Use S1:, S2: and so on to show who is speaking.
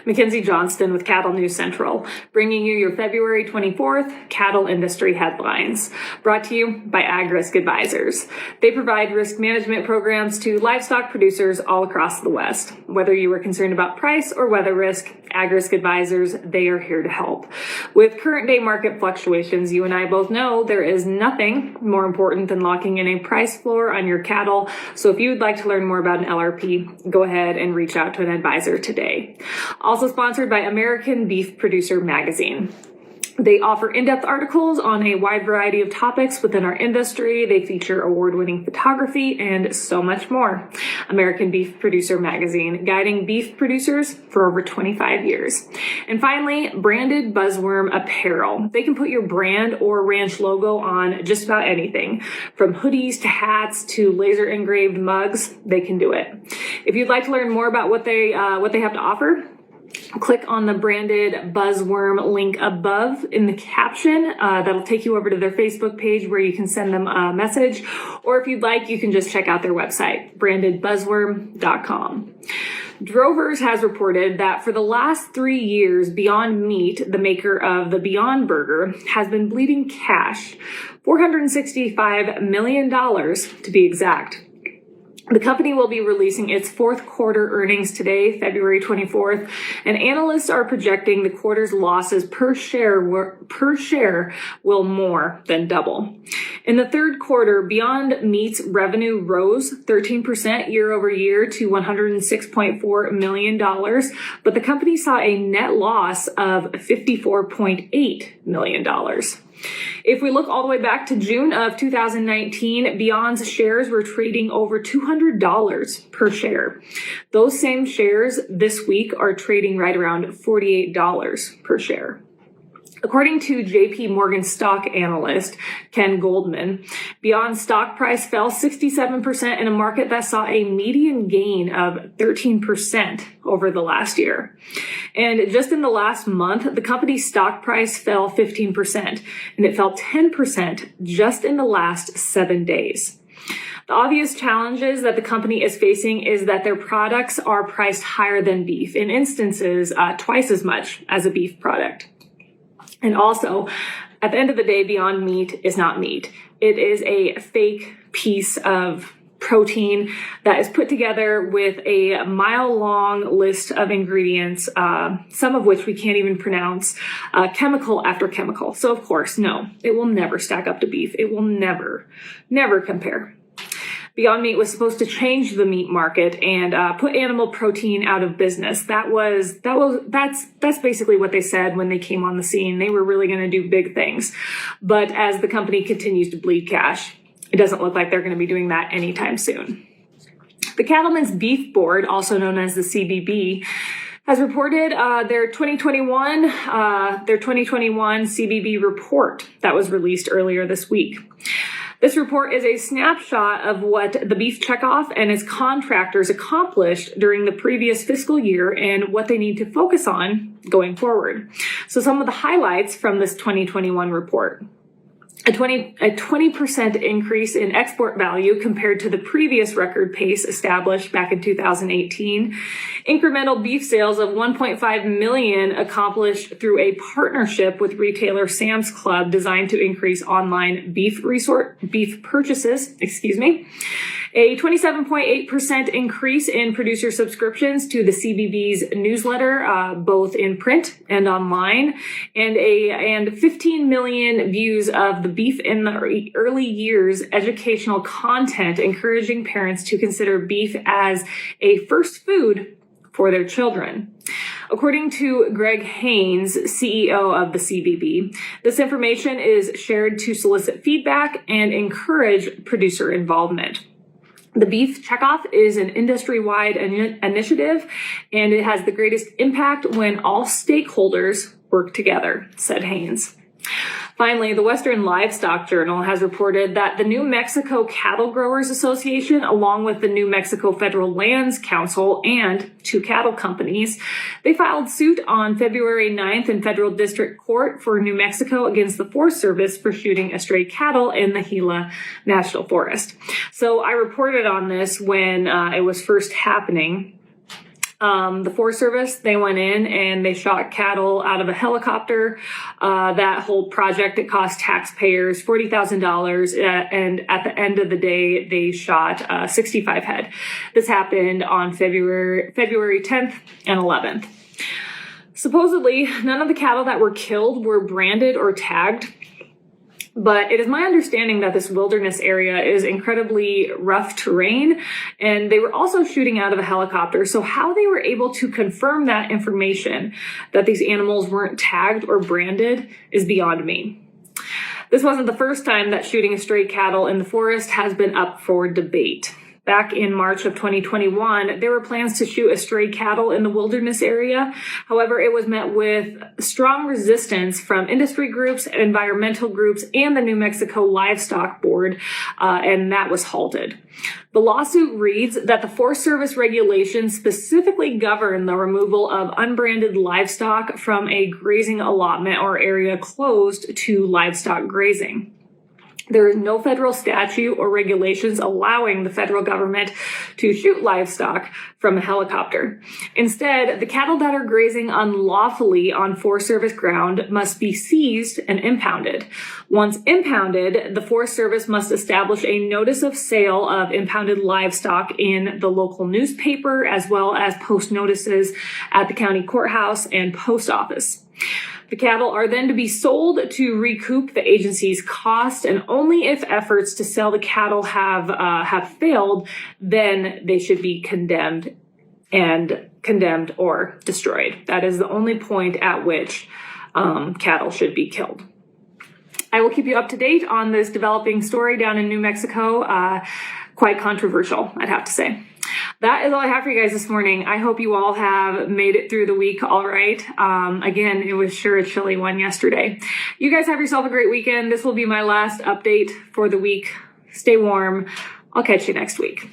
S1: Mackenzie Johnston with Cattle News Central, bringing you your February 24th cattle industry headlines. Brought to you by Ag Risk Advisors. They provide risk management programs to livestock producers all across the West. Whether you are concerned about price or weather risk, Ag Risk Advisors, they are here to help. With current day market fluctuations, you and I both know there is nothing more important than locking in a price floor on your cattle. So if you would like to learn more about an LRP, go ahead and reach out to an advisor today. Also sponsored by American Beef Producer Magazine. They offer in-depth articles on a wide variety of topics within our industry. They feature award-winning photography and so much more. American Beef Producer Magazine, guiding beef producers for over 25 years. And finally, Branded Buzzworm Apparel. They can put your brand or ranch logo on just about anything. From hoodies to hats to laser engraved mugs, they can do it. If you'd like to learn more about what they have to offer, click on the Branded Buzzworm link above in the caption. That'll take you over to their Facebook page where you can send them a message. Or if you'd like, you can just check out their website, brandedbuzzworm.com. Drovers has reported that for the last 3 years, Beyond Meat, the maker of the Beyond Burger, has been bleeding cash, $465 million to be exact. The company will be releasing its fourth quarter earnings today, February 24th, and analysts are projecting the quarter's losses per share will more than double. In the third quarter, Beyond Meat's revenue rose 13% year over year to $106.4 million, but the company saw a net loss of $54.8 million. If we look all the way back to June of 2019, Beyond's shares were trading over $200 per share. Those same shares this week are trading right around $48 per share. According to JP Morgan stock analyst Ken Goldman, Beyond's stock price fell 67% in a market that saw a median gain of 13% over the last year. And just in the last month, the company's stock price fell 15%, and it fell 10% just in the last 7 days. The obvious challenges that the company is facing is that their products are priced higher than beef, in instances twice as much as a beef product. And also, at the end of the day, Beyond Meat is not meat. It is a fake piece of protein that is put together with a mile-long list of ingredients, some of which we can't even pronounce, chemical after chemical. So, of course, no, it will never stack up to beef. It will never compare. Beyond Meat was supposed to change the meat market and put animal protein out of business. That's basically what they said when they came on the scene. They were really going to do big things. But as the company continues to bleed cash, it doesn't look like they're going to be doing that anytime soon. The Cattlemen's Beef Board, also known as the CBB, has reported their 2021 CBB report that was released earlier this week. This report is a snapshot of what the Beef Checkoff and its contractors accomplished during the previous fiscal year and what they need to focus on going forward. So some of the highlights from this 2021 report. A 20% increase in export value compared to the previous record pace established back in 2018. Incremental beef sales of 1.5 million accomplished through a partnership with retailer Sam's Club designed to increase online beef purchases. A 27.8% increase in producer subscriptions to the CBB's newsletter, both in print and online, and 15 million views of the Beef in the Early Years educational content, encouraging parents to consider beef as a first food for their children. According to Greg Haynes, CEO of the CBB, this information is shared to solicit feedback and encourage producer involvement. The Beef Checkoff is an industry-wide initiative, and it has the greatest impact when all stakeholders work together, said Haynes. Finally, the Western Livestock Journal has reported that the New Mexico Cattle Growers Association, along with the New Mexico Federal Lands Council and 2 cattle companies, they filed suit on February 9th in federal district court for New Mexico against the Forest Service for shooting astray cattle in the Gila National Forest. So I reported on this when it was first happening. The Forest Service, they went in and they shot cattle out of a helicopter. That whole project, it cost taxpayers $40,000. And at the end of the day, they shot 65 head. This happened on February 10th and 11th. Supposedly, none of the cattle that were killed were branded or tagged. But it is my understanding that this wilderness area is incredibly rough terrain, and they were also shooting out of a helicopter. So how they were able to confirm that information, that these animals weren't tagged or branded, is beyond me. This wasn't the first time that shooting stray cattle in the forest has been up for debate. Back in March of 2021, there were plans to shoot stray cattle in the wilderness area. However, it was met with strong resistance from industry groups, environmental groups, and the New Mexico Livestock Board, and that was halted. The lawsuit reads that the Forest Service regulations specifically govern the removal of unbranded livestock from a grazing allotment or area closed to livestock grazing. There is no federal statute or regulations allowing the federal government to shoot livestock from a helicopter. Instead, the cattle that are grazing unlawfully on Forest Service ground must be seized and impounded. Once impounded, the Forest Service must establish a notice of sale of impounded livestock in the local newspaper, as well as post notices at the county courthouse and post office. The cattle are then to be sold to recoup the agency's cost, and only if efforts to sell the cattle have failed, then they should be condemned or destroyed. That is the only point at which cattle should be killed. I will keep you up to date on this developing story down in New Mexico. Quite controversial, I'd have to say. That is all I have for you guys this morning. I hope you all have made it through the week all right. Again, it was sure a chilly one yesterday. You guys have yourself a great weekend. This will be my last update for the week. Stay warm. I'll catch you next week.